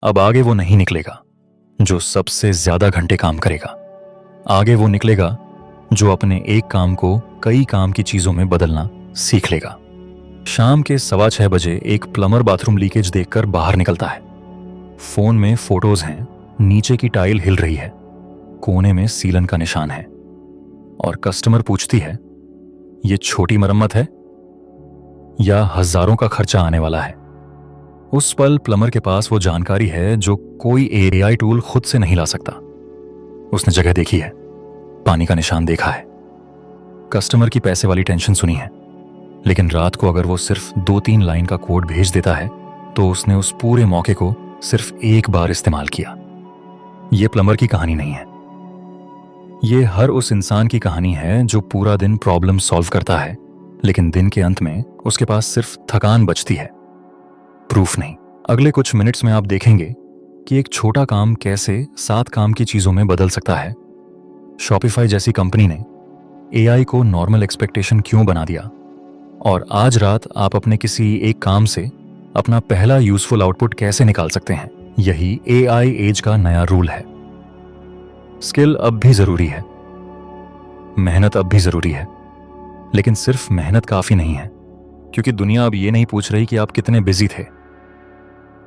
अब आगे वो नहीं निकलेगा जो सबसे ज्यादा घंटे काम करेगा। आगे वो निकलेगा जो अपने एक काम को कई काम की चीजों में बदलना सीख लेगा। शाम के 6:15 बजे एक प्लम्बर बाथरूम लीकेज देखकर बाहर निकलता है। फोन में फोटोज हैं, नीचे की टाइल हिल रही है, कोने में सीलन का निशान है, और कस्टमर पूछती है, ये छोटी मरम्मत है या हजारों का खर्चा आने वाला है? उस पल प्लम्बर के पास वो जानकारी है जो कोई एआई टूल खुद से नहीं ला सकता। उसने जगह देखी है, पानी का निशान देखा है, कस्टमर की पैसे वाली टेंशन सुनी है, लेकिन रात को अगर वो सिर्फ 2-3 लाइन का कोड भेज देता है तो उसने उस पूरे मौके को सिर्फ एक बार इस्तेमाल किया। ये प्लम्बर की कहानी नहीं है, ये हर उस इंसान की कहानी है जो पूरा दिन प्रॉब्लम सॉल्व करता है, लेकिन दिन के अंत में उसके पास सिर्फ थकान बचती है, प्रूफ नहीं। अगले कुछ मिनट्स में आप देखेंगे कि एक छोटा काम कैसे 7 काम की चीजों में बदल सकता है। शॉपिफाई जैसी कंपनी ने एआई को नॉर्मल एक्सपेक्टेशन क्यों बना दिया, और आज रात आप अपने किसी एक काम से अपना पहला यूजफुल आउटपुट कैसे निकाल सकते हैं। यही एआई एज का नया रूल है। स्किल अब भी जरूरी है, मेहनत अब भी जरूरी है, लेकिन सिर्फ मेहनत काफी नहीं है, क्योंकि दुनिया अब ये नहीं पूछ रही कि आप कितने बिजी थे।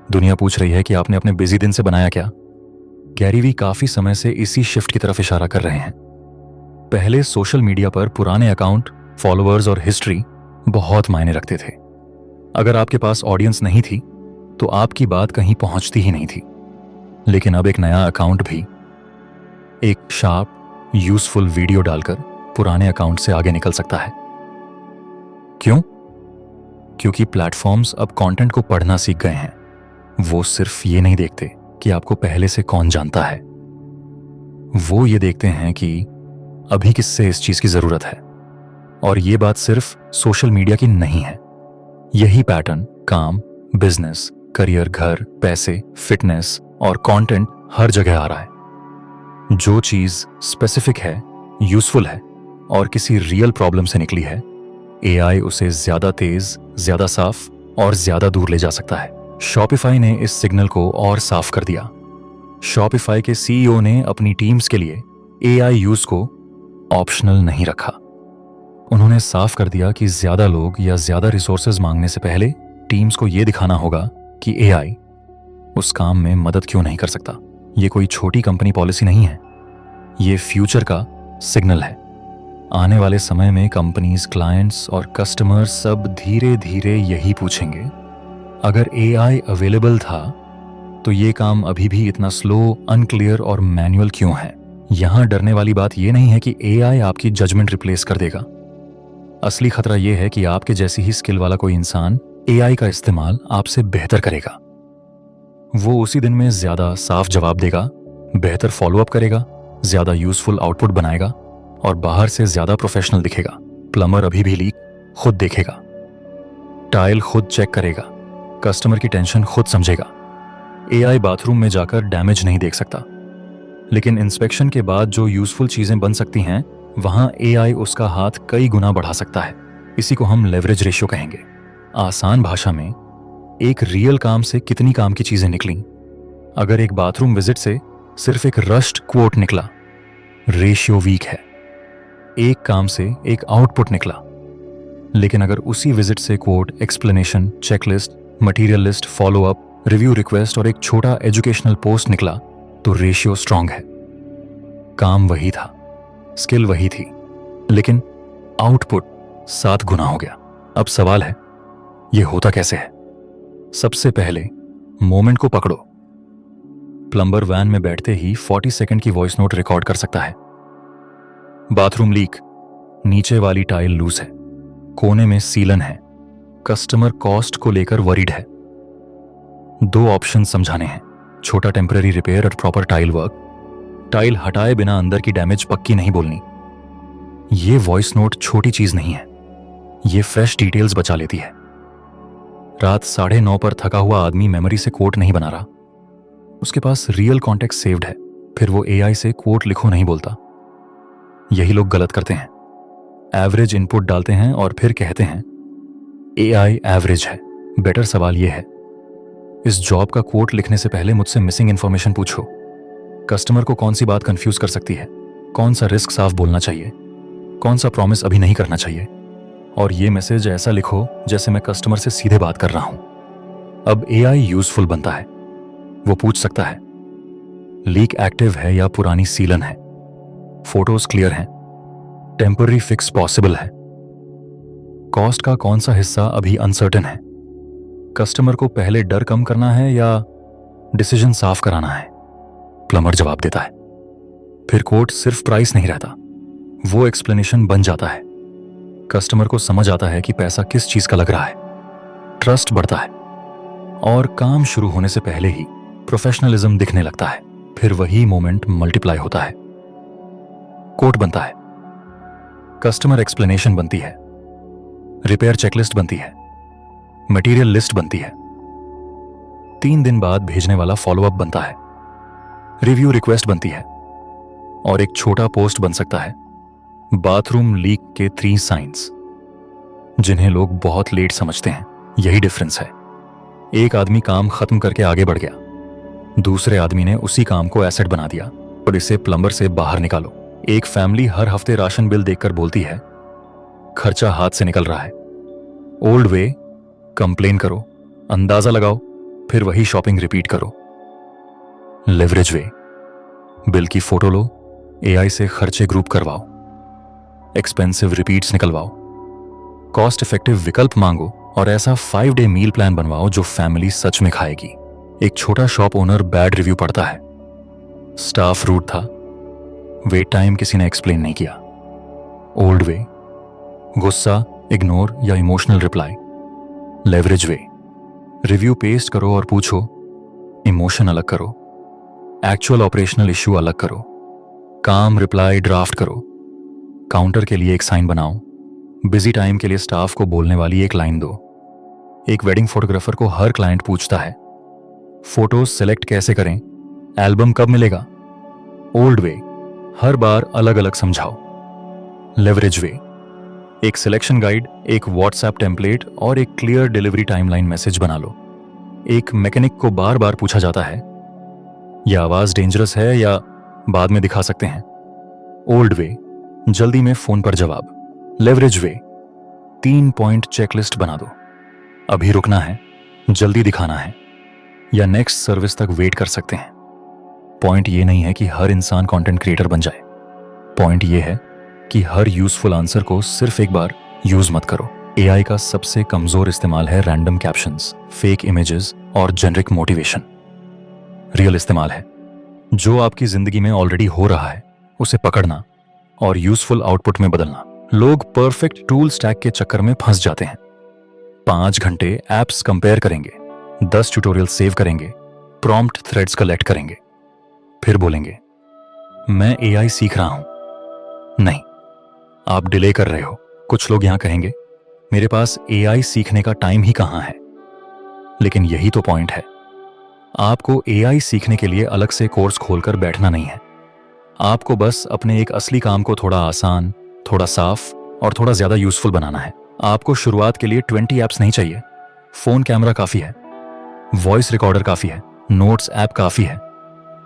दुनिया पूछ रही है कि आपने अपने बिजी दिन से बनाया क्या। गैरी वी काफी समय से इसी शिफ्ट की तरफ इशारा कर रहे हैं। पहले सोशल मीडिया पर पुराने अकाउंट, फॉलोअर्स और हिस्ट्री बहुत मायने रखते थे। अगर आपके पास ऑडियंस नहीं थी तो आपकी बात कहीं पहुंचती ही नहीं थी, लेकिन अब एक नया अकाउंट भी एक शार्प यूजफुल वीडियो डालकर पुराने अकाउंट से आगे निकल सकता है। क्यों? क्योंकि प्लेटफॉर्म्स अब कंटेंट को पढ़ना सीख गए हैं। वो सिर्फ ये नहीं देखते कि आपको पहले से कौन जानता है, वो ये देखते हैं कि अभी किससे इस चीज की जरूरत है। और ये बात सिर्फ सोशल मीडिया की नहीं है। यही पैटर्न काम, बिजनेस, करियर, घर, पैसे, फिटनेस और कंटेंट हर जगह आ रहा है। जो चीज स्पेसिफिक है, यूजफुल है और किसी रियल प्रॉब्लम से निकली है, एआई उसे ज्यादा तेज, ज्यादा साफ और ज्यादा दूर ले जा सकता है। शॉपिफाई ने इस सिग्नल को और साफ कर दिया। शॉपिफाई के सीईओ ने अपनी टीम्स के लिए एआई यूज को ऑप्शनल नहीं रखा। उन्होंने साफ कर दिया कि ज्यादा लोग या ज्यादा रिसोर्सेज मांगने से पहले टीम्स को यह दिखाना होगा कि एआई उस काम में मदद क्यों नहीं कर सकता। ये कोई छोटी कंपनी पॉलिसी नहीं है, ये फ्यूचर का सिग्नल है। आने वाले समय में कंपनीज, क्लाइंट्स और कस्टमर सब धीरे धीरे यही पूछेंगे, अगर एआई अवेलेबल था तो ये काम अभी भी इतना स्लो, अनक्लियर और मैनुअल क्यों है। यहां डरने वाली बात यह नहीं है कि एआई आपकी जजमेंट रिप्लेस कर देगा। असली खतरा यह है कि आपके जैसी ही स्किल वाला कोई इंसान एआई का इस्तेमाल आपसे बेहतर करेगा। वो उसी दिन में ज्यादा साफ जवाब देगा, बेहतर फॉलोअप करेगा, ज्यादा यूजफुल आउटपुट बनाएगा और बाहर से ज्यादा प्रोफेशनल दिखेगा। प्लम्बर अभी भी लीक खुद देखेगा, टाइल खुद चेक करेगा, कस्टमर की टेंशन खुद समझेगा। एआई बाथरूम में जाकर डैमेज नहीं देख सकता, लेकिन इंस्पेक्शन के बाद जो यूजफुल चीजें बन सकती हैं, वहां एआई उसका हाथ कई गुना बढ़ा सकता है। इसी को हम लेवरेज रेशियो कहेंगे। आसान भाषा में, एक रियल काम से कितनी काम की चीजें निकली। अगर एक बाथरूम विजिट से सिर्फ एक रश्ड क्वोट निकला, रेशियो वीक है। एक काम से एक आउटपुट निकला, लेकिन अगर उसी विजिट से code, explanation, checklist, material list, follow up, review request और एक छोटा एजुकेशनल पोस्ट निकला तो रेशियो स्ट्रांग है। काम वही था, स्किल वही थी, लेकिन आउटपुट 7 गुना हो गया। अब सवाल है, यह होता कैसे है? सबसे पहले मोमेंट को पकड़ो। प्लम्बर वैन में बैठते ही 40 सेकंड की वॉइस नोट रिकॉर्ड कर सकता है। बाथरूम लीक, नीचे वाली टाइल लूज है, कोने में सीलन है, कस्टमर कॉस्ट को लेकर वरीड है। 2 ऑप्शन समझाने हैं, छोटा टेम्पररी रिपेयर और प्रॉपर टाइल वर्क। टाइल हटाए बिना अंदर की डैमेज पक्की नहीं बोलनी। ये वॉइस नोट छोटी चीज नहीं है, ये फ्रेश डिटेल्स बचा लेती है। रात 9:30 पर थका हुआ आदमी मेमोरी से कोट नहीं बना रहा, उसके पास रियल कॉन्टेक्स्ट सेव्ड है। फिर वो एआई से कोट लिखो नहीं बोलता। यही लोग गलत करते हैं, एवरेज इनपुट डालते हैं और फिर कहते हैं एआई एवरेज है। बेटर सवाल यह है, इस जॉब का कोट लिखने से पहले मुझसे मिसिंग इन्फॉर्मेशन पूछो। कस्टमर को कौन सी बात कंफ्यूज कर सकती है, कौन सा रिस्क साफ बोलना चाहिए, कौन सा प्रॉमिस अभी नहीं करना चाहिए। और ये मैसेज ऐसा लिखो जैसे मैं कस्टमर से सीधे बात कर रहा हूं। अब एआई यूजफुल बनता है। वो पूछ सकता है लीक एक्टिव है या पुरानी सीलन है, फोटोज क्लियर हैं, टेम्पररी फिक्स पॉसिबल है, कॉस्ट का कौन सा हिस्सा अभी अनसर्टेन है, कस्टमर को पहले डर कम करना है या डिसीजन साफ कराना है। प्लम्बर जवाब देता है। फिर कोट सिर्फ प्राइस नहीं रहता, वो एक्सप्लेनेशन बन जाता है। कस्टमर को समझ आता है कि पैसा किस चीज का लग रहा है, ट्रस्ट बढ़ता है और काम शुरू होने से पहले ही प्रोफेशनलिज्म दिखने लगता है। फिर वही मोमेंट मल्टीप्लाई होता है। कोट बनता है, कस्टमर एक्सप्लेनेशन बनती है, रिपेयर चेकलिस्ट बनती है, मटेरियल लिस्ट बनती है, 3 दिन बाद भेजने वाला फॉलोअप बनता है, रिव्यू रिक्वेस्ट बनती है और एक छोटा पोस्ट बन सकता है, बाथरूम लीक के 3 साइंस, जिन्हें लोग बहुत लेट समझते हैं। यही डिफरेंस है। एक आदमी काम खत्म करके आगे बढ़ गया, दूसरे आदमी ने उसी काम को एसेट बना दिया और इसे प्लम्बर से बाहर निकालो। एक फैमिली हर हफ्ते राशन बिल देखकर बोलती है खर्चा हाथ से निकल रहा है। ओल्ड वे, कंप्लेन करो, अंदाजा लगाओ, फिर वही शॉपिंग रिपीट करो। लेवरेज वे, बिल की फोटो लो, एआई से खर्चे ग्रुप करवाओ, एक्सपेंसिव रिपीट्स निकलवाओ, कॉस्ट इफेक्टिव विकल्प मांगो और ऐसा 5 डे मील प्लान बनवाओ जो फैमिली सच में खाएगी। एक छोटा शॉप ओनर बैड रिव्यू पढ़ता है, स्टाफ रूड था, वेट टाइम किसी ने एक्सप्लेन नहीं किया। ओल्ड वे, गुस्सा, इग्नोर या इमोशनल रिप्लाई। लेवरेज वे, रिव्यू पेस्ट करो और पूछो, इमोशन अलग करो, एक्चुअल ऑपरेशनल इश्यू अलग करो, काम रिप्लाई ड्राफ्ट करो, काउंटर के लिए एक साइन बनाओ, बिजी टाइम के लिए स्टाफ को बोलने वाली एक लाइन दो। एक वेडिंग फोटोग्राफर को हर क्लाइंट पूछता है फोटोज सेलेक्ट कैसे करें, एल्बम कब मिलेगा। ओल्ड वे, हर बार अलग अलग समझाओ। लेवरेज वे, एक सिलेक्शन गाइड, एक व्हाट्सएप टेम्पलेट और एक क्लियर डिलीवरी टाइमलाइन मैसेज बना लो। एक मैकेनिक को बार बार पूछा जाता है यह आवाज डेंजरस है या बाद में दिखा सकते हैं। ओल्ड वे, जल्दी में फोन पर जवाब। लेवरेज वे, 3 पॉइंट चेकलिस्ट बना दो, अभी रुकना है, जल्दी दिखाना है या नेक्स्ट सर्विस तक वेट कर सकते हैं। पॉइंट ये नहीं है कि हर इंसान कंटेंट क्रिएटर बन जाए, पॉइंट ये है कि हर यूजफुल आंसर को सिर्फ एक बार यूज मत करो। एआई का सबसे कमजोर इस्तेमाल है रैंडम कैप्शंस, फेक इमेजेस और जेनरिक मोटिवेशन। रियल इस्तेमाल है जो आपकी जिंदगी में ऑलरेडी हो रहा है उसे पकड़ना और यूजफुल आउटपुट में बदलना। लोग परफेक्ट टूल स्टैक के चक्कर में फंस जाते हैं। 5 घंटे एप्स कंपेयर करेंगे, 10 ट्यूटोरियल सेव करेंगे, प्रॉम्प्ट थ्रेड्स कलेक्ट करेंगे, फिर बोलेंगे मैं एआई सीख रहा हूं। नहीं, आप डिले कर रहे हो। कुछ लोग यहां कहेंगे मेरे पास एआई सीखने का टाइम ही कहां है। लेकिन यही तो पॉइंट है, आपको एआई सीखने के लिए अलग से कोर्स खोलकर बैठना नहीं है। आपको बस अपने एक असली काम को थोड़ा आसान, थोड़ा साफ और थोड़ा ज्यादा यूजफुल बनाना है। आपको शुरुआत के लिए 20 ऐप्स नहीं चाहिए। फोन कैमरा काफी है, वॉइस रिकॉर्डर काफी है, नोट्स ऐप काफी है,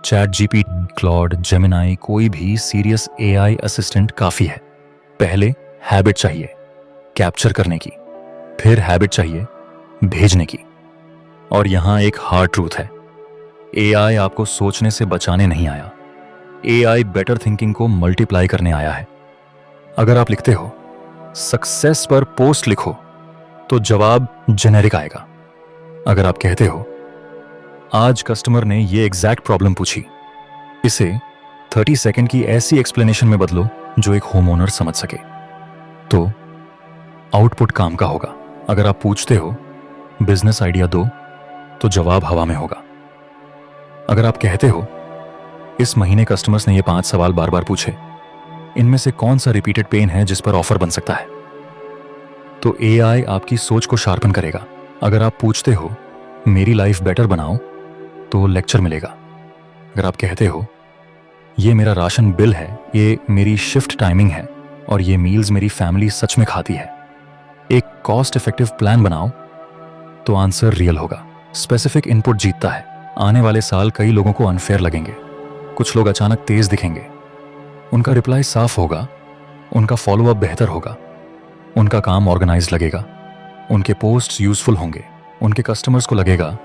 चैट जीपीटी, क्लॉड, जेमिनाई, कोई भी सीरियस एआई असिस्टेंट काफी है। पहले हैबिट चाहिए कैप्चर करने की, फिर हैबिट चाहिए भेजने की। और यहां एक हार्ड ट्रूथ है, एआई आपको सोचने से बचाने नहीं आया, एआई बेटर थिंकिंग को मल्टीप्लाई करने आया है। अगर आप लिखते हो सक्सेस पर पोस्ट लिखो तो जवाब जेनेरिक आएगा। अगर आप कहते हो आज कस्टमर ने ये एग्जैक्ट प्रॉब्लम पूछी, इसे 30 सेकंड की ऐसी एक्सप्लेनेशन में बदलो जो एक होम ओनर समझ सके, तो आउटपुट काम का होगा। अगर आप पूछते हो बिजनेस आइडिया दो तो जवाब हवा में होगा। अगर आप कहते हो इस महीने कस्टमर्स ने ये 5 सवाल बार बार पूछे, इनमें से कौन सा रिपीटेड पेन है जिस पर ऑफर बन सकता है, तो एआई आपकी सोच को शार्पन करेगा। अगर आप पूछते हो मेरी लाइफ बेटर बनाओ तो लेक्चर मिलेगा। अगर आप कहते हो ये मेरा राशन बिल है, ये मेरी शिफ्ट टाइमिंग है और ये मील्स मेरी फैमिली सच में खाती है, एक कॉस्ट इफेक्टिव प्लान बनाओ, तो आंसर रियल होगा। स्पेसिफिक इनपुट जीतता है। आने वाले साल कई लोगों को अनफेयर लगेंगे। कुछ लोग अचानक तेज दिखेंगे। उनका रिप्लाई साफ होगा, उनका फॉलोअप बेहतर होगा, उनका काम ऑर्गेनाइज लगेगा, उनके पोस्ट्स यूजफुल होंगे, उनके कस्टमर्स को लगेगा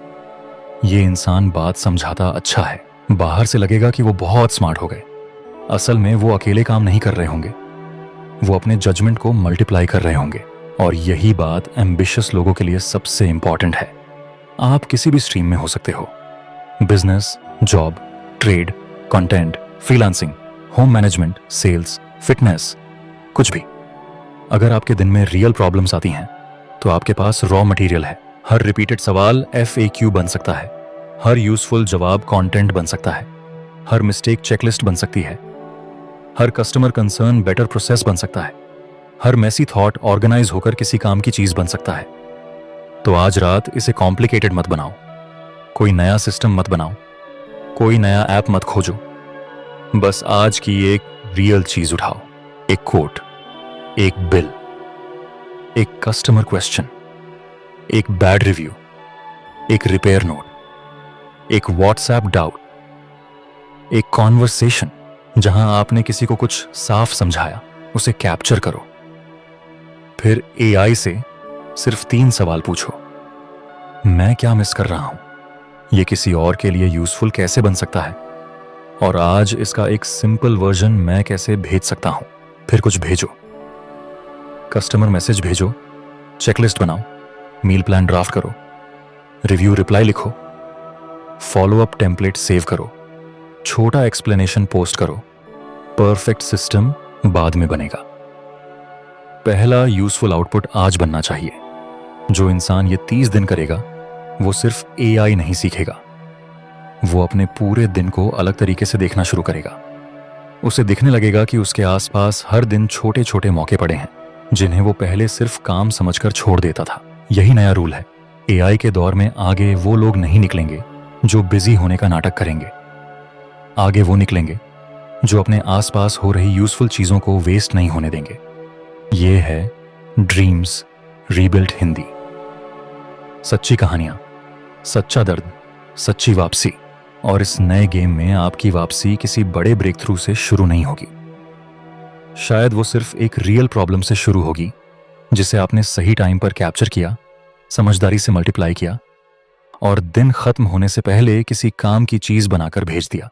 ये इंसान बात समझाता अच्छा है। बाहर से लगेगा कि वो बहुत स्मार्ट हो गए। असल में वो अकेले काम नहीं कर रहे होंगे, वो अपने जजमेंट को मल्टीप्लाई कर रहे होंगे। और यही बात एम्बिशियस लोगों के लिए सबसे इंपॉर्टेंट है। आप किसी भी स्ट्रीम में हो सकते हो, business, job, trade, content, freelancing, home management, sales, fitness, कुछ भी। अगर आपके दिन में रियल प्रॉब्लम्स आती हैं तो आपके पास रॉ मटेरियल है। हर रिपीटेड सवाल FAQ बन सकता है, हर यूजफुल जवाब कंटेंट बन सकता है, हर मिस्टेक चेकलिस्ट बन सकती है, हर कस्टमर कंसर्न बेटर प्रोसेस बन सकता है, हर मैसी थॉट ऑर्गेनाइज होकर किसी काम की चीज बन सकता है। तो आज रात इसे कॉम्प्लिकेटेड मत बनाओ, कोई नया सिस्टम मत बनाओ, कोई नया ऐप मत खोजो। बस आज की एक रियल चीज उठाओ, एक कोट, एक बिल, एक कस्टमर क्वेश्चन, एक बैड रिव्यू, एक रिपेयर नोट, एक व्हाट्सएप डाउट, एक कॉन्वर्सेशन जहां आपने किसी को कुछ साफ समझाया, उसे कैप्चर करो। फिर AI से सिर्फ 3 सवाल पूछो। मैं क्या मिस कर रहा हूं? ये किसी और के लिए यूजफुल कैसे बन सकता है? और आज इसका एक सिंपल वर्जन मैं कैसे भेज सकता हूं? फिर कुछ भेजो, कस्टमर मैसेज भेजो, चेकलिस्ट बनाओ, मील प्लान ड्राफ्ट करो, रिव्यू रिप्लाई लिखो, फॉलोअप टेम्पलेट सेव करो, छोटा एक्सप्लेनेशन पोस्ट करो। परफेक्ट सिस्टम बाद में बनेगा। पहला यूजफुल आउटपुट आज बनना चाहिए। जो इंसान ये 30 दिन करेगा वो सिर्फ AI नहीं सीखेगा, वो अपने पूरे दिन को अलग तरीके से देखना शुरू करेगा। उसे दिखने लगेगा कि उसके आसपास हर दिन छोटे छोटे मौके पड़े हैं जिन्हें वो पहले सिर्फ काम समझकर छोड़ देता था। यही नया रूल है। AI के दौर में आगे वो लोग नहीं निकलेंगे जो बिजी होने का नाटक करेंगे। आगे वो निकलेंगे जो अपने आसपास हो रही यूजफुल चीजों को वेस्ट नहीं होने देंगे। ये है ड्रीम्स रीबिल्ट हिंदी। सच्ची कहानियां, सच्चा दर्द, सच्ची वापसी। और इस नए गेम में आपकी वापसी किसी बड़े ब्रेक थ्रू से शुरू नहीं होगी। शायद वो सिर्फ एक रियल प्रॉब्लम से शुरू होगी जिसे आपने सही टाइम पर कैप्चर किया, समझदारी से मल्टीप्लाई किया और दिन खत्म होने से पहले किसी काम की चीज बनाकर भेज दिया।